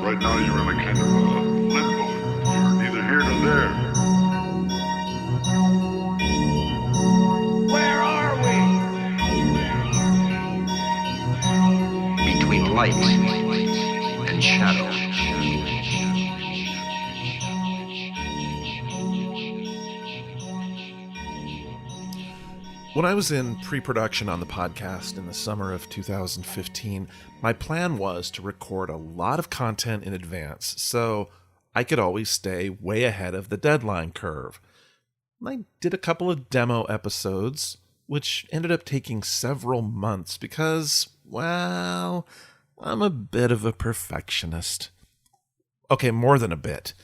Right now you're in a kind of limbo. You're neither here nor there. Where are we? Between light and shadow. When I was in pre-production on the podcast in the summer of 2015, my plan was to record a lot of content in advance so I could always stay way ahead of the deadline curve. I did a couple of demo episodes, which ended up taking several months because, well, I'm a bit of a perfectionist. Okay, more than a bit.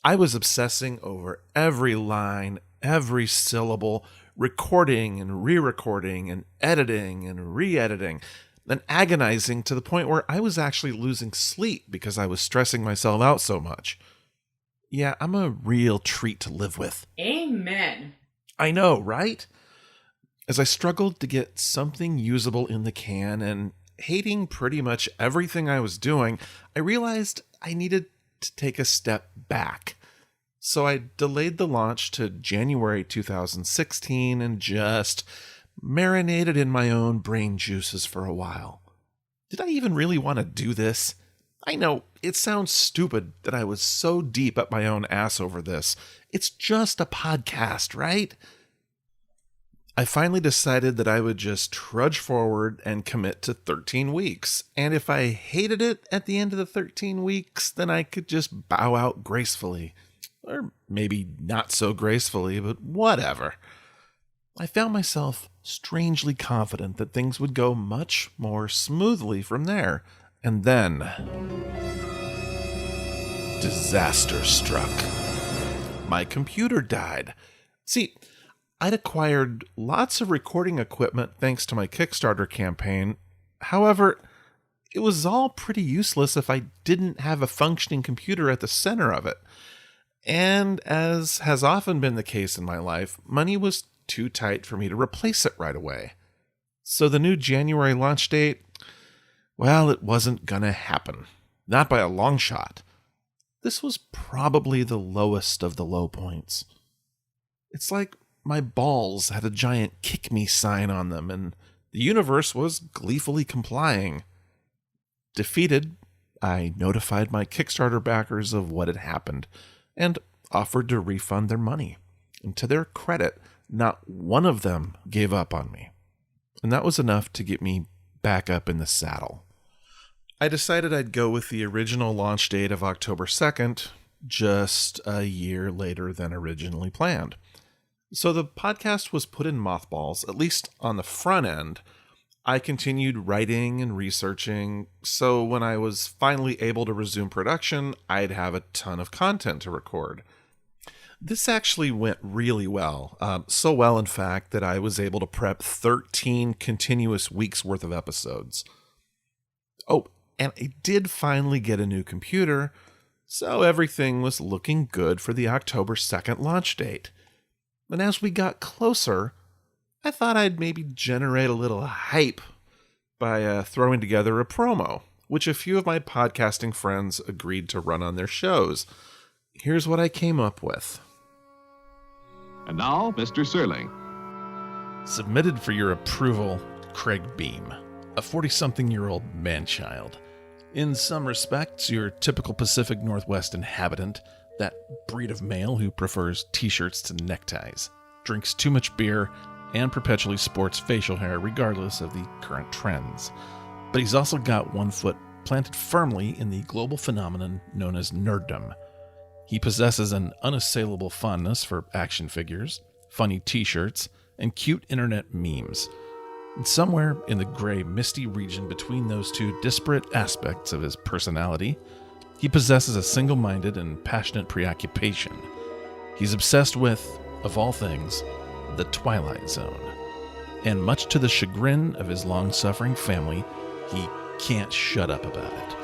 I was obsessing over every line, every syllable, recording and re-recording and editing and re-editing, and agonizing to the point where I was actually losing sleep because I was stressing myself out so much. Yeah, I'm a real treat to live with. Amen. I know, right? As I struggled to get something usable in the can and hating pretty much everything I was doing, I realized I needed to take a step back. So I delayed the launch to January 2016 and just marinated in my own brain juices for a while. Did I even really want to do this? I know, it sounds stupid that I was so deep up my own ass over this. It's just a podcast, right? I finally decided that I would just trudge forward and commit to 13 weeks. And if I hated it at the end of the 13 weeks, then I could just bow out gracefully. Or maybe not so gracefully, but whatever. I found myself strangely confident that things would go much more smoothly from there. And then disaster struck. My computer died. See, I'd acquired lots of recording equipment thanks to my Kickstarter campaign. However, it was all pretty useless if I didn't have a functioning computer at the center of it. And as has often been the case in my life, money was too tight for me to replace it right away. So the new January launch date, well, it wasn't gonna happen. Not by a long shot. This was probably the lowest of the low points. It's like my balls had a giant kick me sign on them, and the universe was gleefully complying. Defeated, I notified my Kickstarter backers of what had happened, and offered to refund their money. And to their credit, not one of them gave up on me. And that was enough to get me back up in the saddle. I decided I'd go with the original launch date of October 2nd, just a year later than originally planned. So the podcast was put in mothballs, at least on the front end. I continued writing and researching, so when I was finally able to resume production, I'd have a ton of content to record. This actually went really well. So well, in fact, that I was able to prep 13 continuous weeks worth of episodes. Oh, and I did finally get a new computer, so everything was looking good for the October 2nd launch date. And as we got closer, I thought I'd maybe generate a little hype by throwing together a promo, which a few of my podcasting friends agreed to run on their shows. Here's what I came up with. And now, Mr. Serling. Submitted for your approval, Craig Beam, a 40-something-year-old man-child. In some respects, your typical Pacific Northwest inhabitant, that breed of male who prefers t-shirts to neckties, drinks too much beer, and perpetually sports facial hair regardless of the current trends. But he's also got one foot planted firmly in the global phenomenon known as nerddom. He possesses an unassailable fondness for action figures, funny t-shirts, and cute internet memes. And somewhere in the gray, misty region between those two disparate aspects of his personality, he possesses a single-minded and passionate preoccupation. He's obsessed with, of all things, the Twilight Zone. And much to the chagrin of his long-suffering family, he can't shut up about it.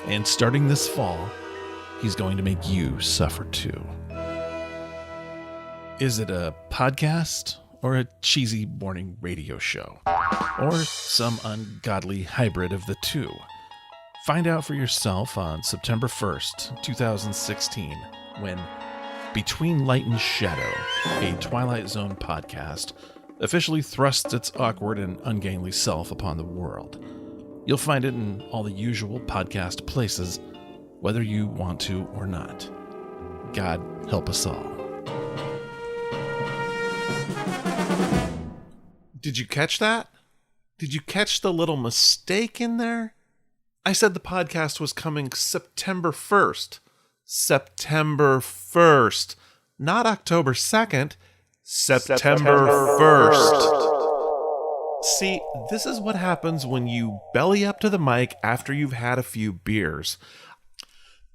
And starting this fall, he's going to make you suffer too. Is it a podcast or a cheesy morning radio show? Or some ungodly hybrid of the two? Find out for yourself on September 1st, 2016, when Between Light and Shadow, a Twilight Zone podcast, officially thrusts its awkward and ungainly self upon the world. You'll find it in all the usual podcast places, whether you want to or not. God help us all. Did you catch that? Did you catch the little mistake in there? I said the podcast was coming September 1st. September 1st. Not October 2nd. September 1st. See, this is what happens when you belly up to the mic after you've had a few beers.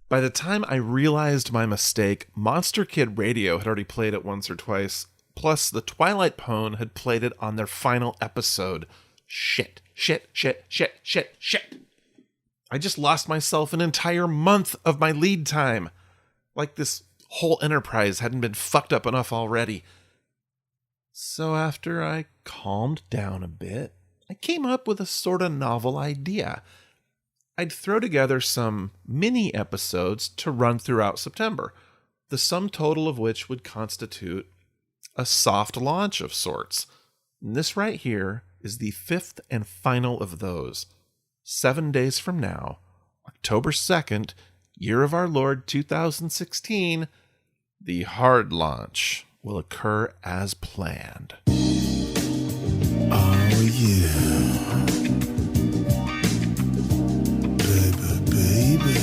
By the time I realized my mistake, Monster Kid Radio had already played it once or twice. Plus, the Twilight Pwn had played it on their final episode. Shit. I just lost myself an entire month of my lead time. Like this whole enterprise hadn't been fucked up enough already. So after I calmed down a bit, I came up with a sort of novel idea. I'd throw together some mini episodes to run throughout September, the sum total of which would constitute a soft launch of sorts. And this right here is the fifth and final of those. 7 days from now, October 2nd, year of our Lord 2016, the hard launch will occur as planned. Oh yeah. Baby.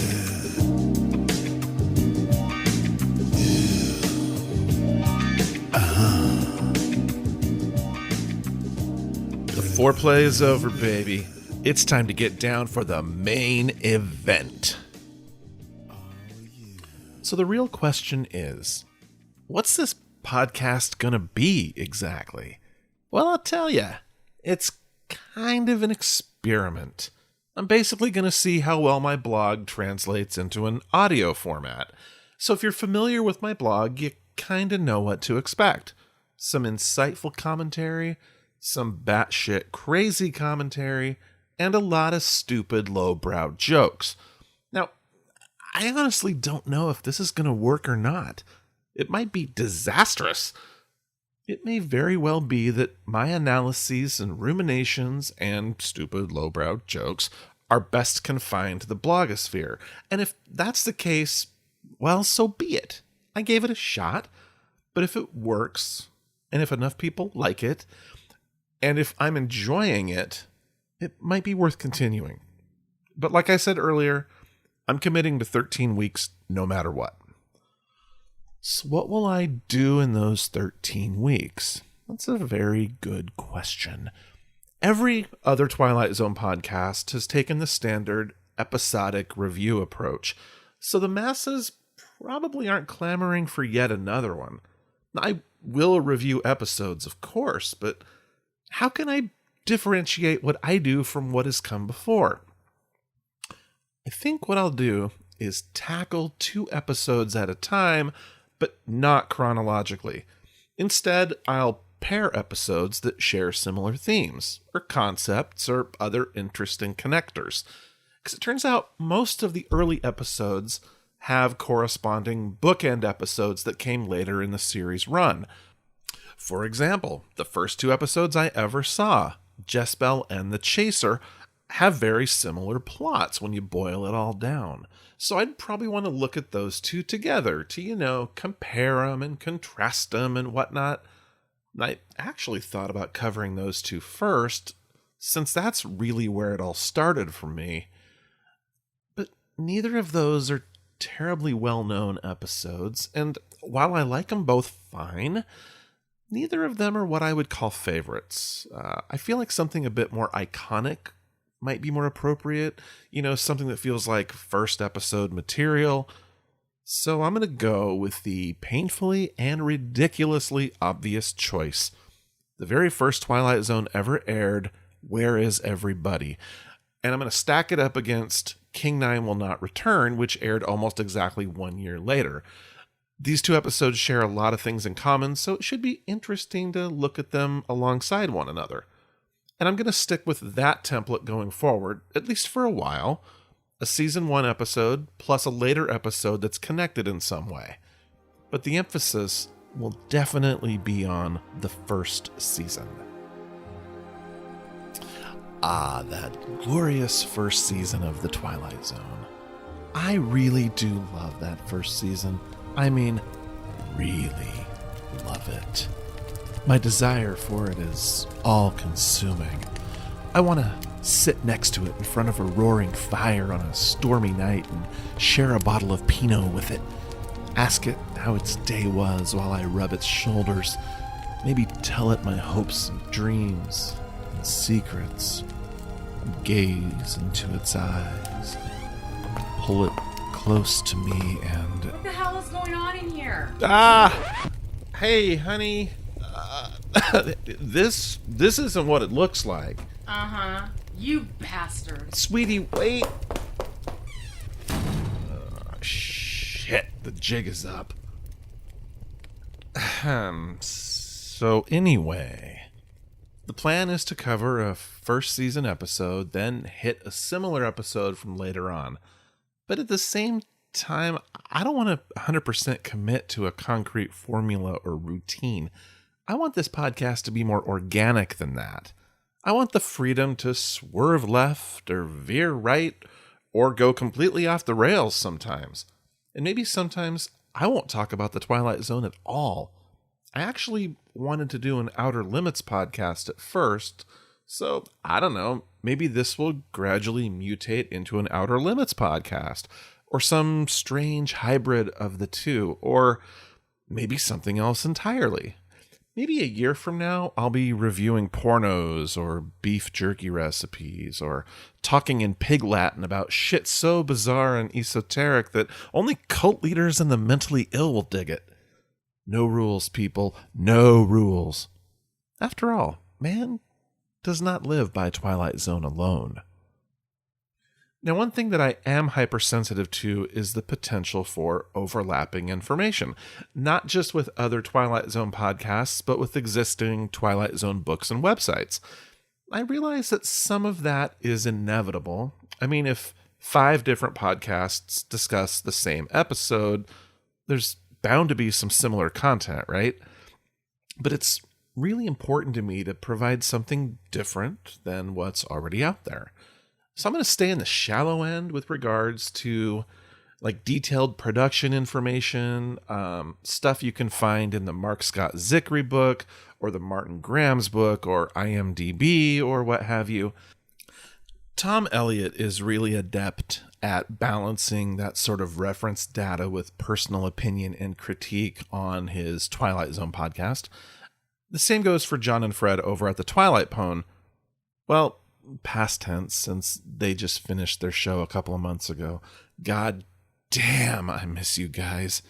The foreplay is over, baby. It's time to get down for the main event. So the real question is, what's this podcast gonna be exactly? Well, I'll tell ya. It's kind of an experiment. I'm basically gonna see how well my blog translates into an audio format. So if you're familiar with my blog, you kinda know what to expect. Some insightful commentary, some batshit crazy commentary, and a lot of stupid lowbrow jokes. Now, I honestly don't know if this is going to work or not. It might be disastrous. It may very well be that my analyses and ruminations and stupid lowbrow jokes are best confined to the blogosphere. And if that's the case, well, so be it. I gave it a shot. But if it works, and if enough people like it, and if I'm enjoying it, it might be worth continuing. But like I said earlier, I'm committing to 13 weeks no matter what. So what will I do in those 13 weeks? That's a very good question. Every other Twilight Zone podcast has taken the standard episodic review approach, so the masses probably aren't clamoring for yet another one. I will review episodes, of course, but how can I differentiate what I do from what has come before? I think what I'll do is tackle 2 episodes at a time, but not chronologically. Instead, I'll pair episodes that share similar themes, or concepts, or other interesting connectors. Because it turns out most of the early episodes have corresponding bookend episodes that came later in the series run. For example, the first 2 episodes I ever saw, Jezebel and the Chaser, have very similar plots when you boil it all down. So I'd probably want to look at those 2 together to, compare them and contrast them and whatnot. And I actually thought about covering those 2 first, since that's really where it all started for me. But neither of those are terribly well-known episodes, and while I like them both fine, neither of them are what I would call favorites. I feel like something a bit more iconic might be more appropriate. Something that feels like first episode material. So I'm going to go with the painfully and ridiculously obvious choice. The very first Twilight Zone ever aired, Where Is Everybody? And I'm going to stack it up against King 9 Will Not Return, which aired almost exactly 1 year later. These two episodes share a lot of things in common, so it should be interesting to look at them alongside one another. And I'm going to stick with that template going forward, at least for a while. A season 1 episode plus a later episode that's connected in some way. But the emphasis will definitely be on the first season. Ah, that glorious first season of The Twilight Zone. I really do love that first season. I mean, really love it. My desire for it is all-consuming. I want to sit next to it in front of a roaring fire on a stormy night and share a bottle of Pinot with it. Ask it how its day was while I rub its shoulders. Maybe tell it my hopes and dreams and secrets. Gaze into its eyes. Pull it close to me and... What the hell is going on in here? Hey, honey. This isn't what it looks like. Uh-huh. You bastard. Sweetie, wait. Shit, the jig is up. So anyway, the plan is to cover a first season episode, then hit a similar episode from later on. But at the same time, I don't want to 100% commit to a concrete formula or routine. I want this podcast to be more organic than that. I want the freedom to swerve left or veer right or go completely off the rails sometimes. And maybe sometimes I won't talk about the Twilight Zone at all. I actually wanted to do an Outer Limits podcast at first, so I don't know, maybe this will gradually mutate into an Outer Limits podcast, or some strange hybrid of the two, or maybe something else entirely. Maybe a year from now, I'll be reviewing pornos or beef jerky recipes or talking in pig Latin about shit so bizarre and esoteric that only cult leaders and the mentally ill will dig it. No rules, people. No rules. After all, man does not live by Twilight Zone alone. Now, one thing that I am hypersensitive to is the potential for overlapping information, not just with other Twilight Zone podcasts, but with existing Twilight Zone books and websites. I realize that some of that is inevitable. I mean, if 5 different podcasts discuss the same episode, there's bound to be some similar content, right? But it's really important to me to provide something different than what's already out there. So I'm going to stay in the shallow end with regards to like detailed production information, stuff you can find in the Mark Scott Zickery book or the Martin Graham's book or IMDb or what have you. Tom Elliott is really adept at balancing that sort of reference data with personal opinion and critique on his Twilight Zone podcast. The same goes for John and Fred over at the Twilight Pwn. Well, past tense, since they just finished their show a couple of months ago. God damn, I miss you guys.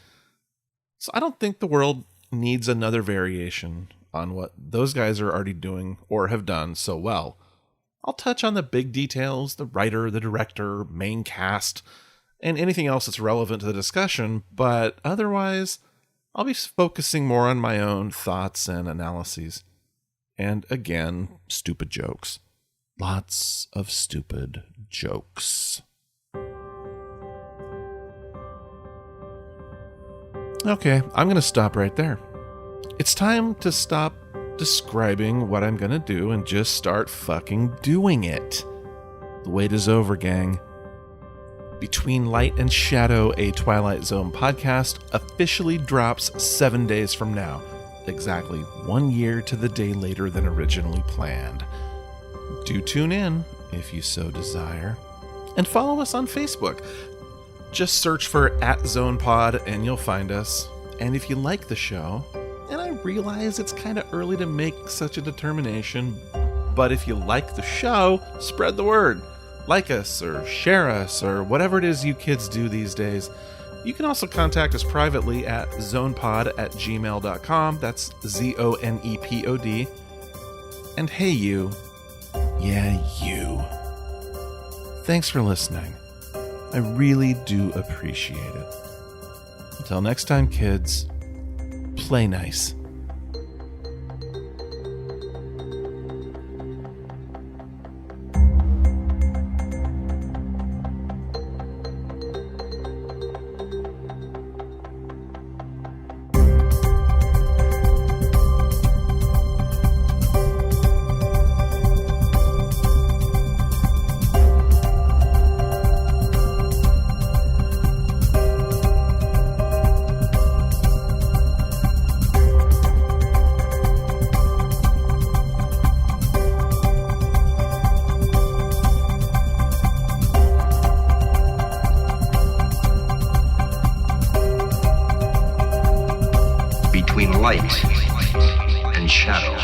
So I don't think the world needs another variation on what those guys are already doing or have done so well. I'll touch on the big details, the writer, the director, main cast, and anything else that's relevant to the discussion, but otherwise, I'll be focusing more on my own thoughts and analyses. And again, stupid jokes. Lots of stupid jokes. Okay, I'm going to stop right there. It's time to stop describing what I'm going to do and just start fucking doing it. The wait is over, gang. Between Light and Shadow, a Twilight Zone podcast, officially drops 7 days from now. Exactly 1 year to the day later than originally planned. Do tune in, if you so desire. And follow us on Facebook. Just search for @ZonePod and you'll find us. And if you like the show, and I realize it's kind of early to make such a determination, but if you like the show, spread the word. Like us or share us or whatever it is you kids do these days. You can also contact us privately at zonepod@gmail.com. That's ZONEPOD. And hey, you. Yeah, you. Thanks for listening. I really do appreciate it. Until next time, kids, play nice. Between light and shadow.